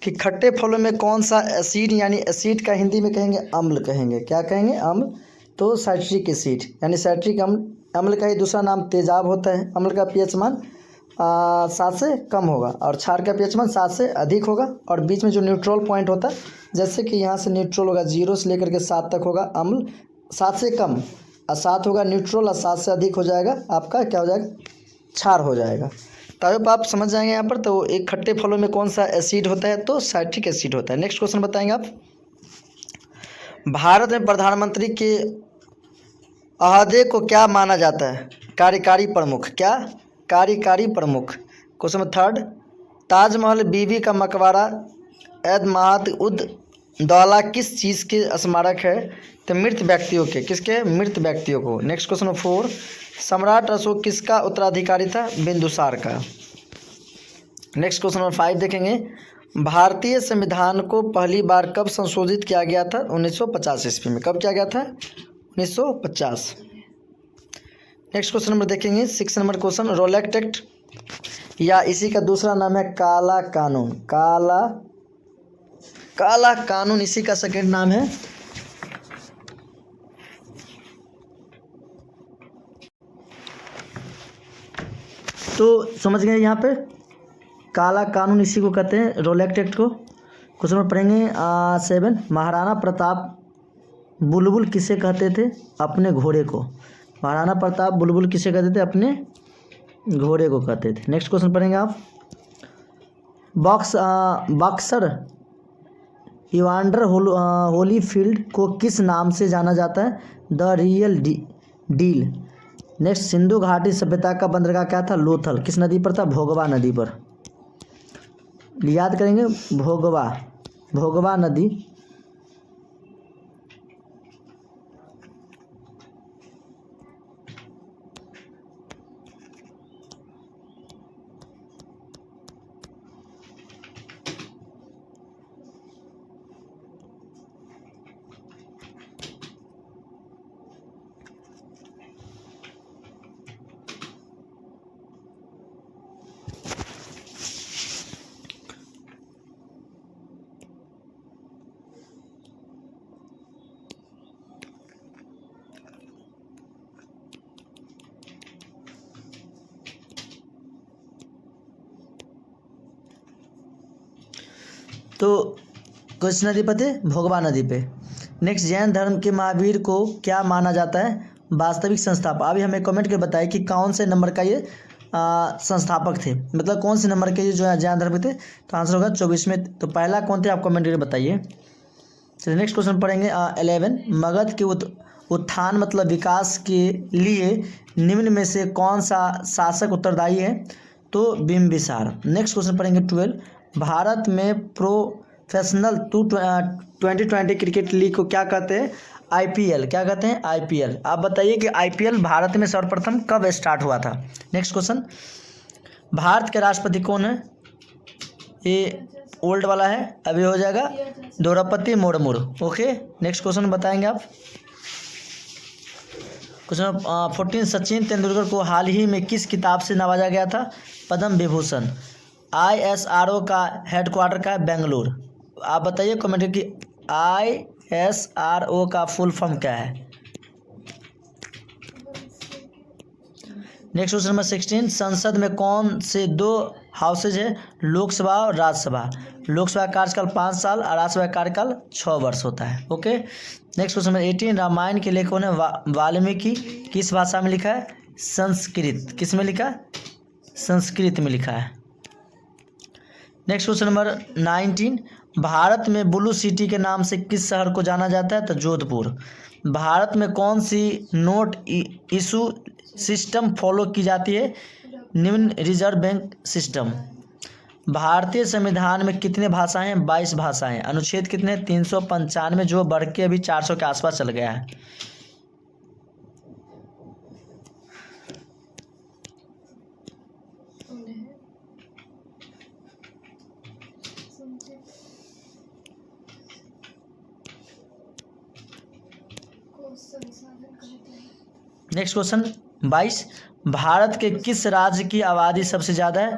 कि खट्टे फलों में कौन सा एसिड, यानी एसिड का हिंदी में कहेंगे अम्ल कहेंगे, क्या कहेंगे अम्ल, तो साइट्रिक एसिड यानी साइट्रिक अम्ल। अम्ल का ही दूसरा नाम तेजाब होता है। अम्ल का पीएच मान 7 से कम होगा और क्षार का पीएच मान 7 से अधिक होगा। और बीच में जो न्यूट्रल पॉइंट होता है, जैसे कि यहाँ से न्यूट्रल होगा 0 से लेकर के 7 तक होगा अम्ल, 7 से कम और 7 होगा न्यूट्रल और 7 से अधिक हो जाएगा आपका क्या हो जाएगा, क्षार हो जाएगा। तब आप समझ जाएंगे यहाँ पर। तो एक खट्टे फलों में कौन सा एसिड होता है, तो साइट्रिक एसिड होता है। नेक्स्ट क्वेश्चन बताएंगे आप। भारत में प्रधानमंत्री के अहदे को क्या माना जाता है, कार्यकारी प्रमुख, क्या कार्यकारी प्रमुख। क्वेश्चन नंबर 3, ताजमहल, बीबी का मकबरा, ऐद महाद उद दौला किस चीज़ के स्मारक है, तो मृत व्यक्तियों के, किसके, मृत व्यक्तियों को। नेक्स्ट क्वेश्चन नंबर 4, सम्राट अशोक किसका उत्तराधिकारी था, बिंदुसार का। नेक्स्ट क्वेश्चन नंबर 5 देखेंगे, भारतीय संविधान को पहली बार कब संशोधित किया गया था, 1950 ईस्वी में। कब किया गया था, 1950। नेक्स्ट क्वेश्चन नंबर देखेंगे 6 नंबर क्वेश्चन, रोलेक्ट एक्ट या इसी का दूसरा नाम है काला कानून, काला कानून इसी का सेकंड नाम है। तो समझ गए यहाँ पे, काला कानून इसी को कहते हैं, रोलेक्ट एक्ट को। क्वेश्चन नंबर पढ़ेंगे 7, महाराणा प्रताप बुलबुल किसे कहते थे, अपने घोड़े को। महाराणा प्रताप बुलबुल किसे कहते थे, अपने घोड़े को कहते थे। नेक्स्ट क्वेश्चन पढ़ेंगे आप, बॉक्सर इवांडर होलीफील्ड को किस नाम से जाना जाता है, the real deal. Next, Sindhu घाटी सभ्यता का बंदरगाह क्या था, लोथल, किस नदी पर था, भोगवा नदी पर। याद करेंगे, भोगवा नदी। तो किस नदी पर थे, भोगवा नदी पे। नेक्स्ट, जैन धर्म के महावीर को क्या माना जाता है, वास्तविक संस्थापक। अभी हमें कमेंट के बताइए कि कौन से नंबर का ये संस्थापक थे, मतलब कौन से नंबर के ये जो है जैन धर्म थे। तो आंसर होगा 24वें। तो पहला कौन थे, आप कमेंट करके बताइए। चलिए नेक्स्ट क्वेश्चन पढ़ेंगे 11, मगध के उत्थान मतलब विकास के लिए निम्न में से कौन सा शासक उत्तरदायी है, तो बिंबिसार। नेक्स्ट क्वेश्चन पढ़ेंगे 12, भारत में प्रोफेशनल 2020 क्रिकेट लीग को क्या कहते हैं, आईपीएल, क्या कहते हैं, आईपीएल। आप बताइए कि आईपीएल भारत में सर्वप्रथम कब स्टार्ट हुआ था। नेक्स्ट क्वेश्चन, भारत के राष्ट्रपति कौन है, ये ओल्ड वाला है, अभी हो जाएगा Draupadi Murmu. Okay, next question बताएंगे आप। क्वेश्चन 14, सचिन तेंदुलकर को हाल ही में किस किताब से नवाजा गया था, पद्म विभूषण। ISRO का हेडक्वार्टर का है बेंगलुरु। आप बताइए कमेंट कि ISRO का फुल फॉर्म क्या है। नेक्स्ट क्वेश्चन नंबर 16, संसद में कौन से 2 हाउसेज है, लोकसभा और राज्यसभा। लोकसभा का कार्यकाल 5 साल और राज्यसभा का कार्यकाल 6 वर्ष होता है। Okay, next question number 18, Ramayana के लेखक ने वाल्मीकि किस भाषा में लिखा है, संस्कृत। किस में लिखा है, संस्कृत में लिखा है। नेक्स्ट क्वेश्चन नंबर 19, भारत में ब्लू सिटी के नाम से किस शहर को जाना जाता है, तो जोधपुर। भारत में कौन सी नोट इशू सिस्टम फॉलो की जाती है, निम्न रिजर्व बैंक सिस्टम। भारतीय संविधान में कितने भाषाएं हैं, 22 भाषाएं। अनुच्छेद कितने, 395, जो बढ़ के अभी 400 के आसपास चल गया है। नेक्स्ट क्वेश्चन 22, भारत के किस राज्य की आबादी सबसे ज़्यादा है,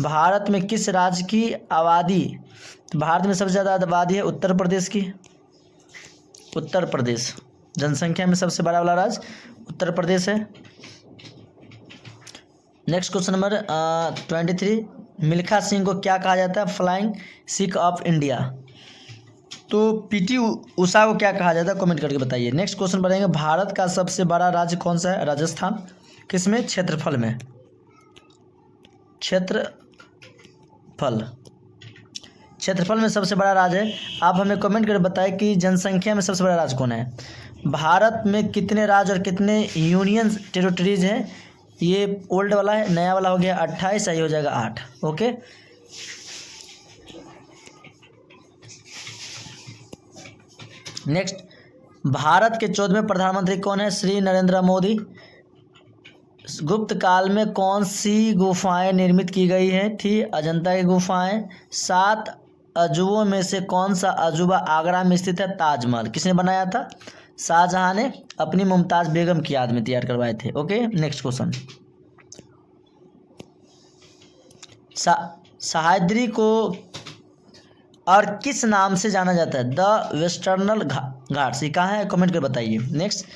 भारत में किस राज्य की आबादी, तो भारत में सबसे ज़्यादा आबादी है उत्तर प्रदेश की। उत्तर प्रदेश जनसंख्या में सबसे बड़ा वाला राज्य उत्तर प्रदेश है। Next question number 23, Milkha Singh को क्या कहा जाता है, फ्लाइंग सिख ऑफ इंडिया। तो पीटी उषा को क्या कहा जाता है, कमेंट करके बताइए। नेक्स्ट क्वेश्चन बढ़ेंगे, भारत का सबसे बड़ा राज्य कौन सा है, राजस्थान। किसमें, क्षेत्रफल में, क्षेत्रफल में सबसे बड़ा राज्य है। आप हमें कमेंट करके बताएं कि जनसंख्या में सबसे बड़ा राज्य कौन है। भारत में कितने राज्य और कितने यूनियन टेरिटरीज हैं, ये ओल्ड वाला है, नया वाला हो गया 28, सही हो जाएगा 8। ओके, नेक्स्ट, भारत के 14वें प्रधानमंत्री कौन है, श्री नरेंद्र मोदी। गुप्त काल में कौन सी गुफाएं निर्मित की गई हैं, थी अजंता की गुफाएं। 7 अजूबों में से कौन सा अजूबा आगरा में स्थित है, ताजमहल। किसने बनाया था, शाहजहां ने अपनी मुमताज बेगम की याद में तैयार करवाए थे। ओके, नेक्स्ट क्वेश्चन, सह्याद्री को और किस नाम से जाना जाता है, द वेस्टर्नल घाट्स। ये कहाँ है, कमेंट कर बताइए। नेक्स्ट,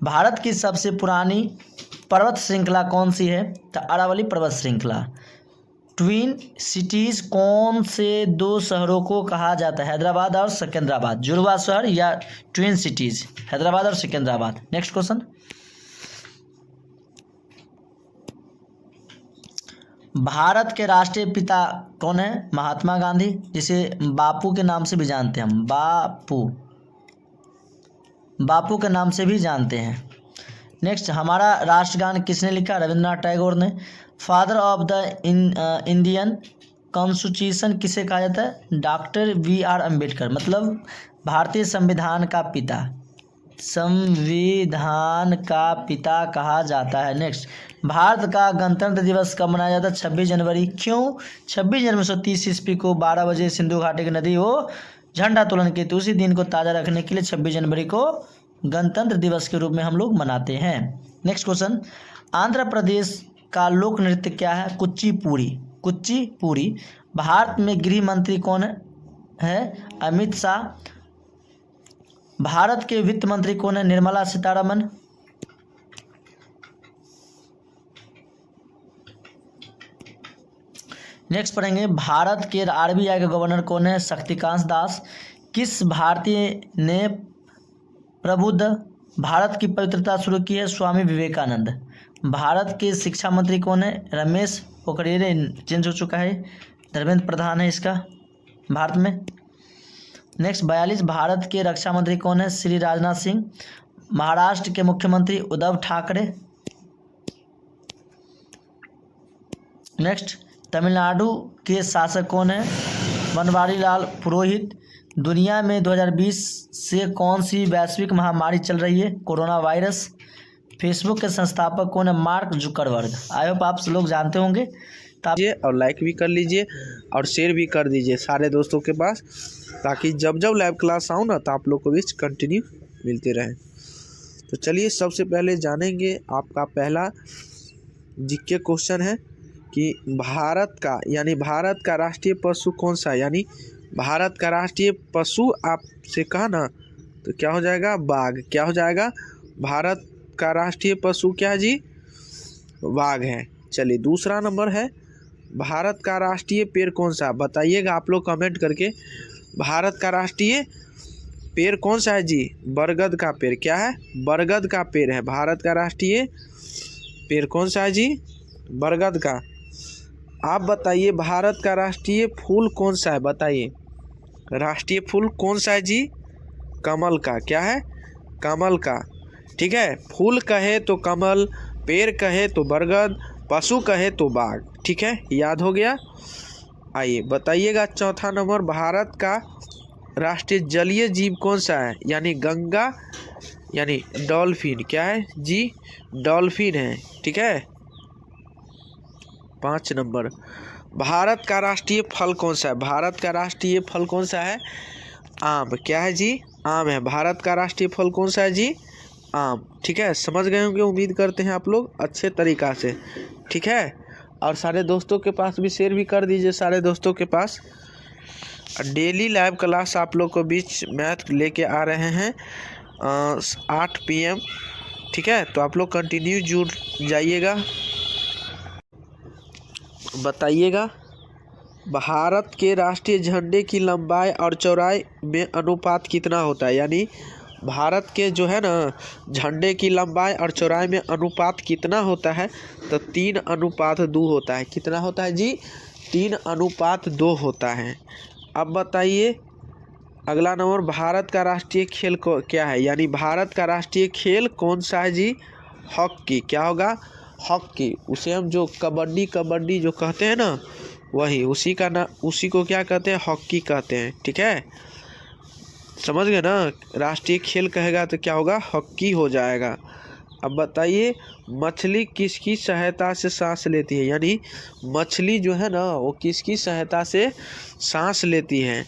भारत की सबसे पुरानी पर्वत श्रृंखला कौन सी है, तो अरावली पर्वत श्रृंखला। ट्विन सिटीज कौन से 2 शहरों को कहा जाता है, हैदराबाद और सिकंदराबाद। जुड़वा शहर या ट्विन सिटीज, हैदराबाद और सिकंदराबाद। नेक्स्ट क्वेश्चन, भारत के राष्ट्रीय पिता कौन है, महात्मा गांधी, जिसे बापू के नाम से भी जानते हैं हम, बापू के नाम से भी जानते हैं। नेक्स्ट, हमारा राष्ट्रगान किसने लिखा, रविंद्रनाथ टैगोर ने। Father of the Indian constitution किसे कहा जाता है, डॉक्टर BR अम्बेडकर, मतलब भारतीय संविधान का पिता, संविधान का पिता कहा जाता है। नेक्स्ट, भारत का गणतंत्र दिवस कब मनाया जाता है, 26 जनवरी। क्यों, 26 जनवरी 1930 ईस्वी को 12 बजे सिंधु घाटी की नदी वो झंडोत्तोलन की थी, उसी दिन को ताज़ा रखने के लिए 26 जनवरी को गणतंत्र दिवस के रूप में हम लोग मनाते हैं। नेक्स्ट क्वेश्चन, आंध्र प्रदेश का लोक नृत्य क्या है, कुचिपुड़ी। भारत में गृह मंत्री कौन है, अमित शाह। भारत के वित्त मंत्री कौन है, निर्मला सीतारमन। नेक्स्ट पढ़ेंगे, भारत के RBI के गवर्नर कौन है, शक्तिकांत दास। किस भारतीय ने प्रबुद्ध भारत की पवित्रता शुरू की है, स्वामी विवेकानंद। भारत के शिक्षा मंत्री कौन है, रमेश पोखरियाल, चेंज हो चुका है, धर्मेंद्र प्रधान है इसका भारत में। नेक्स्ट 42, भारत के रक्षा मंत्री कौन है, श्री राजनाथ सिंह। महाराष्ट्र के मुख्यमंत्री उद्धव ठाकरे। नेक्स्ट, तमिलनाडु के शासक कौन है, बनवारी लाल पुरोहित। दुनिया में 2020 से कौन सी वैश्विक महामारी चल रही है, कोरोना वायरस। फेसबुक के संस्थापक कौन है, मार्क जुकरबर्ग। आई होप आप लोग जानते होंगे। और लाइक भी कर लीजिए और शेयर भी कर दीजिए सारे दोस्तों के पास, ताकि जब जब लाइव क्लास आऊँ ना तो आप लोग को भी कंटिन्यू मिलते रहे। तो चलिए सबसे पहले जानेंगे, आपका पहला जीके क्वेश्चन है कि भारत का राष्ट्रीय पशु कौन सा है, यानी भारत का राष्ट्रीय पशु आपसे कहा ना तो क्या हो जाएगा, बाघ। क्या हो जाएगा, भारत का राष्ट्रीय पशु क्या है जी, बाघ है। चलिए दूसरा नंबर है, भारत का राष्ट्रीय पेड़ कौन सा, बताइएगा आप लोग कमेंट करके। भारत का राष्ट्रीय पेड़ कौन सा है जी, बरगद का पेड़। क्या है, बरगद का पेड़ है। भारत का राष्ट्रीय पेड़ कौन सा है जी, बरगद का। आप बताइए भारत का राष्ट्रीय फूल कौन सा है, बताइए राष्ट्रीय फूल कौन सा है जी, कमल का। क्या है, कमल का। ठीक है, फूल कहे तो कमल, पेड़ कहे तो बरगद, पशु कहे तो बाघ। ठीक है, याद हो गया। आइए बताइएगा चौथा नंबर, भारत का राष्ट्रीय जलीय जीव कौन सा है, यानी गंगा, यानी डॉल्फिन। क्या है जी, डॉल्फिन है। ठीक है। 5 नंबर, भारत का राष्ट्रीय फल कौन सा है, भारत का राष्ट्रीय फल कौन सा है, आम। क्या है जी, आम है। भारत का राष्ट्रीय फल कौन सा है जी, आम। ठीक है, समझ गए होंगे, उम्मीद करते हैं आप लोग अच्छे तरीक़ा से। ठीक है, और सारे दोस्तों के पास भी शेयर भी कर दीजिए सारे दोस्तों के पास। डेली लाइव क्लास आप लोग को बीच मैथ लेके आ रहे हैं 8 PM, ठीक है। तो आप लोग कंटिन्यू जुड़ जाइएगा। बताइएगा भारत के राष्ट्रीय झंडे की लंबाई और चौड़ाई में अनुपात कितना होता है, यानी भारत के जो है ना झंडे की लंबाई और चौड़ाई में अनुपात कितना होता है, तो 3:2 होता है। कितना होता है जी? 3:2 होता है। अब बताइए अगला नंबर, भारत का राष्ट्रीय खेल को क्या है, यानी भारत का राष्ट्रीय खेल कौन सा है जी? हॉकी। क्या होगा? हॉकी। उसे हम जो कबड्डी जो कहते हैं ना, वही उसी को क्या कहते हैं? हॉकी कहते हैं, ठीक है। समझ गए ना? राष्ट्रीय खेल कहेगा तो क्या होगा? हॉकी हो जाएगा। अब बताइए मछली किसकी सहायता से सांस लेती है, यानी मछली जो है ना वो किसकी सहायता से सांस लेती है,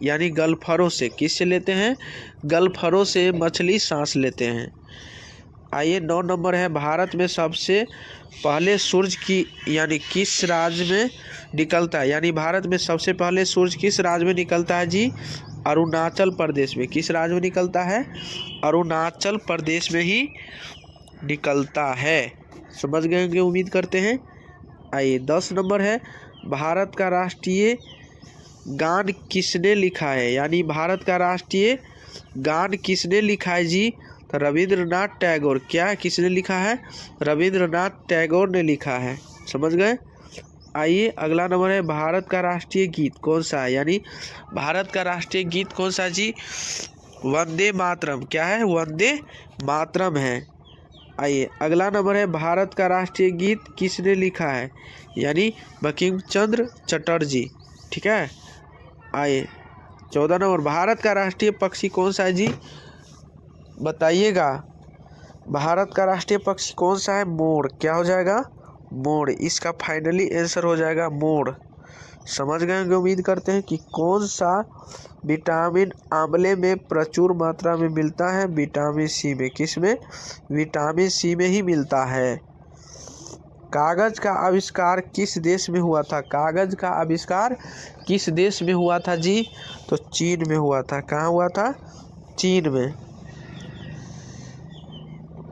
यानी गलफरों से। किससे लेते हैं? गलफरों से मछली सांस लेते हैं। आइए 9 नंबर है, भारत में सबसे पहले सूरज की यानी किस राज्य में निकलता है, यानी भारत में सबसे पहले सूरज किस राज्य में निकलता है जी? अरुणाचल प्रदेश में। किस राज्य में निकलता है? अरुणाचल प्रदेश में ही निकलता है। समझ गए होंगे उम्मीद करते हैं। आइए 10 नंबर है, भारत का राष्ट्रीय गान किसने लिखा है, यानी भारत का राष्ट्रीय गान किसने लिखा है जी? तो रविंद्रनाथ टैगोर। क्या किसने लिखा है? रविंद्रनाथ टैगोर ने लिखा है। समझ गए। आइए अगला नंबर है, भारत का राष्ट्रीय गीत कौन सा है, यानी भारत का राष्ट्रीय गीत कौन सा जी? वंदे मातरम। क्या है? वंदे मातरम है। आइए अगला नंबर है, भारत का राष्ट्रीय गीत किसने लिखा है, यानी बंकिम चंद्र चटर्जी, ठीक है। आइए 14 नंबर, भारत का राष्ट्रीय पक्षी कौन सा है जी? बताइएगा भारत का राष्ट्रीय पक्षी कौन सा है? मोर। क्या हो जाएगा? मोर। इसका फाइनली आंसर हो जाएगा मोर। समझ गए होंगे उम्मीद करते हैं कि कौन सा विटामिन आंवले में प्रचुर मात्रा में मिलता है? विटामिन सी में। किस में? विटामिन सी में ही मिलता है। कागज का आविष्कार किस देश में हुआ था? कागज का आविष्कार किस देश में हुआ था जी? तो चीन में हुआ था। कहाँ हुआ था? चीन में।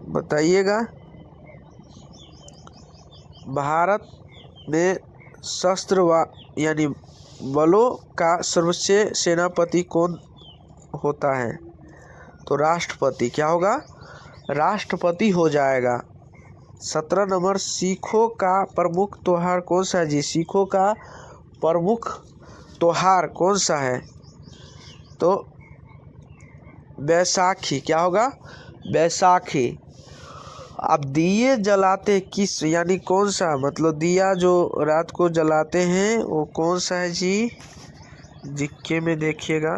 बताइएगा भारत में सशस्त्र यानी बलों का सर्वोच्च सेनापति कौन होता है? तो राष्ट्रपति। क्या होगा? राष्ट्रपति हो जाएगा। 17 नंबर, सिखों का प्रमुख त्योहार कौन सा है जी? सिखों का प्रमुख त्योहार कौन सा है? तो बैसाखी। क्या होगा? बैसाखी। अब दिए जलाते किस, यानी कौन सा, मतलब दिया जो रात को जलाते हैं वो कौन सा है जी? जिक्के में देखिएगा।